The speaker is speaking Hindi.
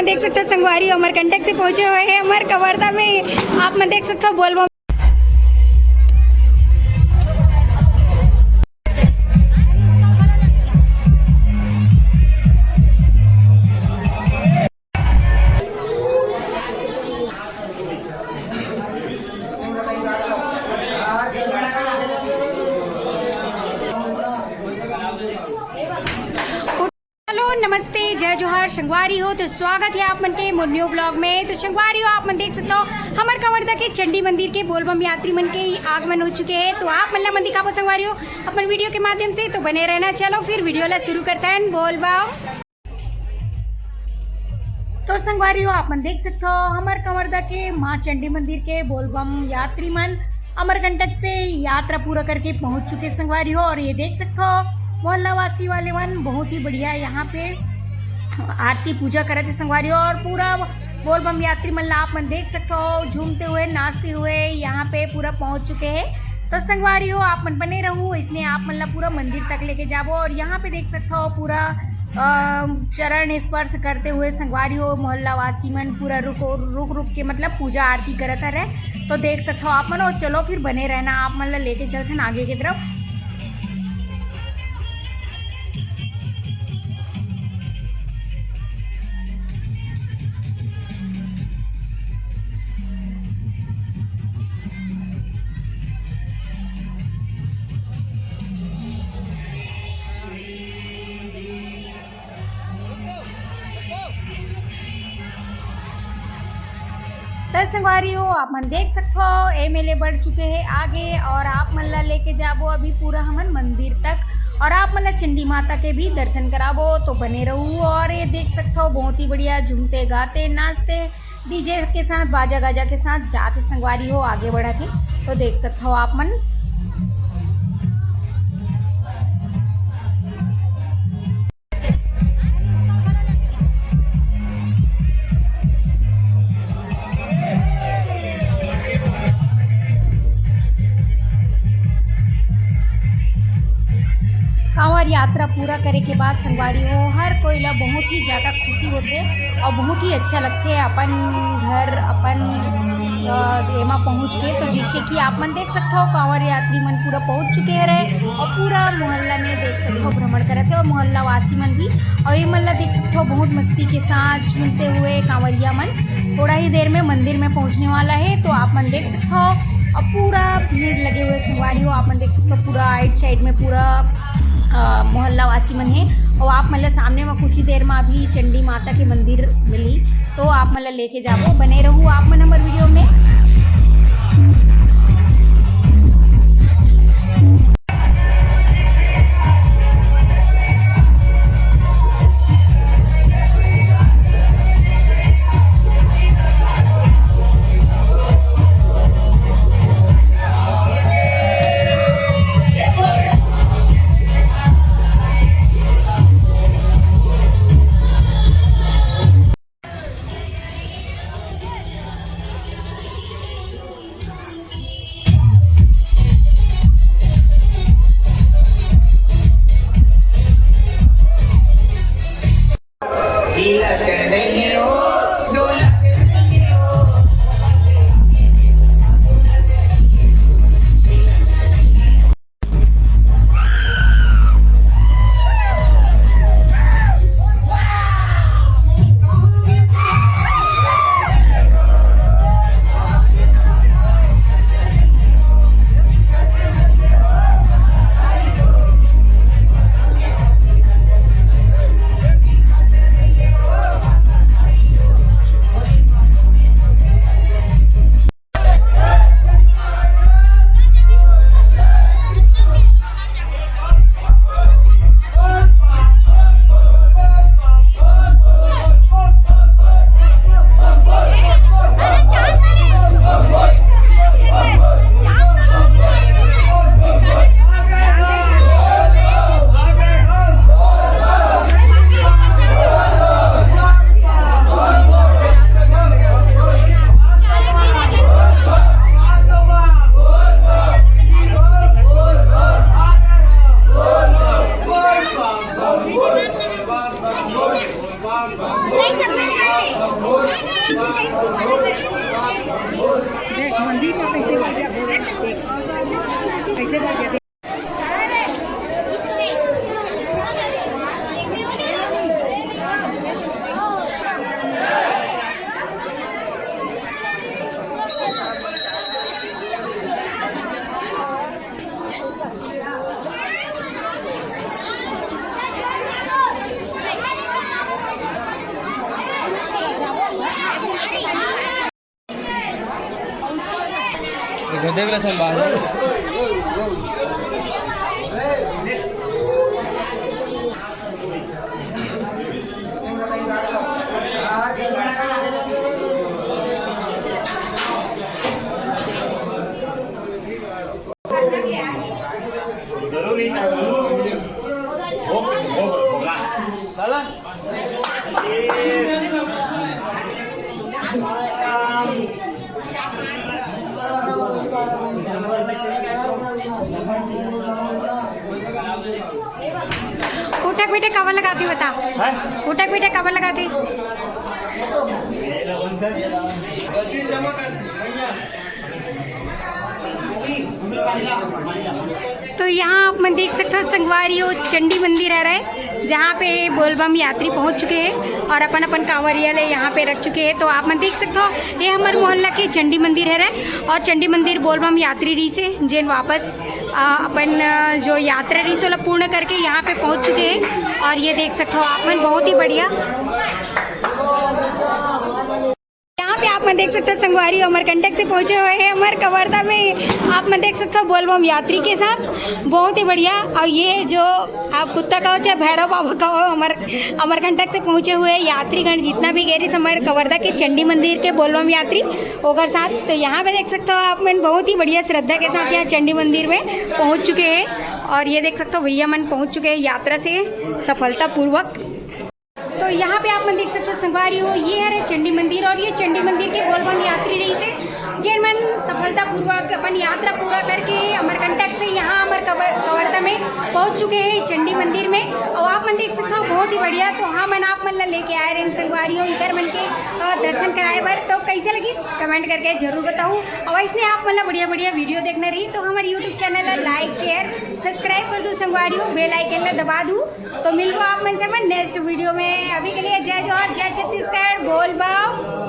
देख सकते हो संगवारी अमरकंटक से पहुंचे हुए हैं अमरकवर्धा में। आप मैं देख सकते हो बोलबम नमस्ते जय जोहार संगवारी हो। तो स्वागत है आप मन के न्यू ब्लॉग में। तो संगवारी हो आप मन देख सकते हो हमारे कवर्धा के चंडी मंदिर के बोलबम यात्री मन के आगमन हो चुके हैं। तो आप मन मन दिखाओ संगवारी हो अपन वीडियो के माध्यम से। तो बने रहना। चलो फिर वीडियो ला शुरू करता है बोलबम। तो संगवारी हो आप मन देख सकते हो हमारे कवर्धा के माँ चंडी मंदिर के बोलबम यात्री मन अमरकंटक से यात्रा पूरा करके पहुंच चुके संगवारी हो। और ये देख सकते हो मोहल्ला वासी वाले वन बहुत ही बढ़िया यहाँ पे आरती पूजा करे थे संगवारी। और पूरा बोलबम यात्री मन आप मन देख सकते हो झूमते हुए नाचते हुए यहाँ पे पूरा पहुँच चुके हैं। तो संगवारी हो आप मन बने रहो, इसलिए आप मन ला पूरा मंदिर तक लेके जाबो। और यहाँ पे देख सकते हो पूरा चरण स्पर्श करते हुए संगवारी हो मोहल्ला वासी मन पूरा रुक के मतलब पूजा आरती करत रहे। तो देख सकते हो आप मन। और चलो फिर बने रहना, आप मन ला लेके चलते हैं आगे की तरफ। तो संगवारी हो आप मन देख सकते हो एमएलए बढ़ चुके हैं आगे। और आप मन ला लेके जाबो अभी पूरा हमन मंदिर तक। और आप मन ला चंडी माता के भी दर्शन कराबो। तो बने रहो। और ये देख सकते हो बहुत ही बढ़िया झूमते गाते नाचते डीजे के साथ बाजा गाजा के साथ जाते संगवारी हो आगे बढ़ा थे। तो देख सकते हो आप मन। कांवर यात्रा पूरा करे के बाद संगवारी हो हर कोई ला बहुत ही ज़्यादा खुशी होते और बहुत ही अच्छा लगते है अपन घर अपन एमा पहुँच के। तो जिससे कि आप मन देख सकते हो कांवर यात्री मन पूरा पहुँच चुके रहे और पूरा मोहल्ला में देख सकते हो भ्रमण करे थे। और मोहल्ला वासी मन भी और ये मन ला देख सकते हो बहुत मस्ती के साथ झूमते हुए कांवरिया मन थोड़ा ही देर में मंदिर में पहुँचने वाला है। तो आप मन देख सकते हो और पूरा भीड़ लगे हुए संगवारी हो आप मन देख सकते हो पूरा आइट साइड में पूरा मोहल्ला वासी मन है। और आप मतलब सामने में कुछ ही देर में अभी चंडी माता के मंदिर मिली। तो आप मतलब लेके जाओ बने रहो आप मन हमारे वीडियो में। देख रहे थे बाहर। उठक बैठक कवर लगाती बता। उठक बैठक कवर लगाती। तो यहाँ आप मैं देख सकते हो संगवारी हो चंडी मंदिर है रहे, जहाँ पे बोलबम यात्री पहुँच चुके हैं और अपन अपन कांवरिया ले यहाँ पे रख चुके हैं। तो आप मैं देख सकते हो ये हमारे मोहल्ला के चंडी मंदिर है रहे, और चंडी मंदिर बोलबम यात्री री से जिन वापस अपन जो यात्रा री से पूर्ण करके यहाँ पे पहुँच चुके हैं। और ये देख सकते हो आप मन बहुत ही बढ़िया यहाँ पे आप मैं देख सकते हो संगवारी अमरकंटक से पहुंचे हुए हैं अमर कवर्धा में। आप मैं देख सकते हो बोलबम यात्री के साथ बहुत ही बढ़िया। और ये जो आप कुत्ता कहो चाहे भैरव बाबा कहो अमरकंटक से पहुंचे हुए यात्रीगण जितना भी गैरिस हमारे कवर्धा के चंडी मंदिर के बोलबम यात्री होकर साथ। तो यहाँ पे देख सकते हो आप मन बहुत ही बढ़िया श्रद्धा के साथ यहाँ चंडी मंदिर में पहुँच चुके हैं। और ये देख सकते हो भैया मन पहुँच चुके हैं यात्रा से सफलतापूर्वक। तो यहाँ पे आप मन देख सकते हो संगवारी हो ये है चंडी मंदिर, और ये चंडी मंदिर के बोलबम यात्री रही से जिन मन सफलतापूर्वक अपन यात्रा पूरा करके अमरकंटक से यहाँ अमर कवर्धा में पहुँच चुके हैं चंडी मंदिर में। और आप मन देख सकते हो बहुत ही बढ़िया। तो हाँ मन आप मन लेके आए रहे संगवारी हो इधर मन के दर्शन कराए बर। तो कैसे लगी कमेंट करके जरूर बताऊँ। और इसलिए आप मतलब बढ़िया बढ़िया वीडियो देखना रही तो हमारे YouTube channel like share subscribe कर दूँ संगवारी हो, बेल आइकन दबा दूँ। तो मिलूँ आप मन से नेक्स्ट वीडियो में। अभी के लिए जय जोहर, जय छत्तीसगढ़, बोल बाव।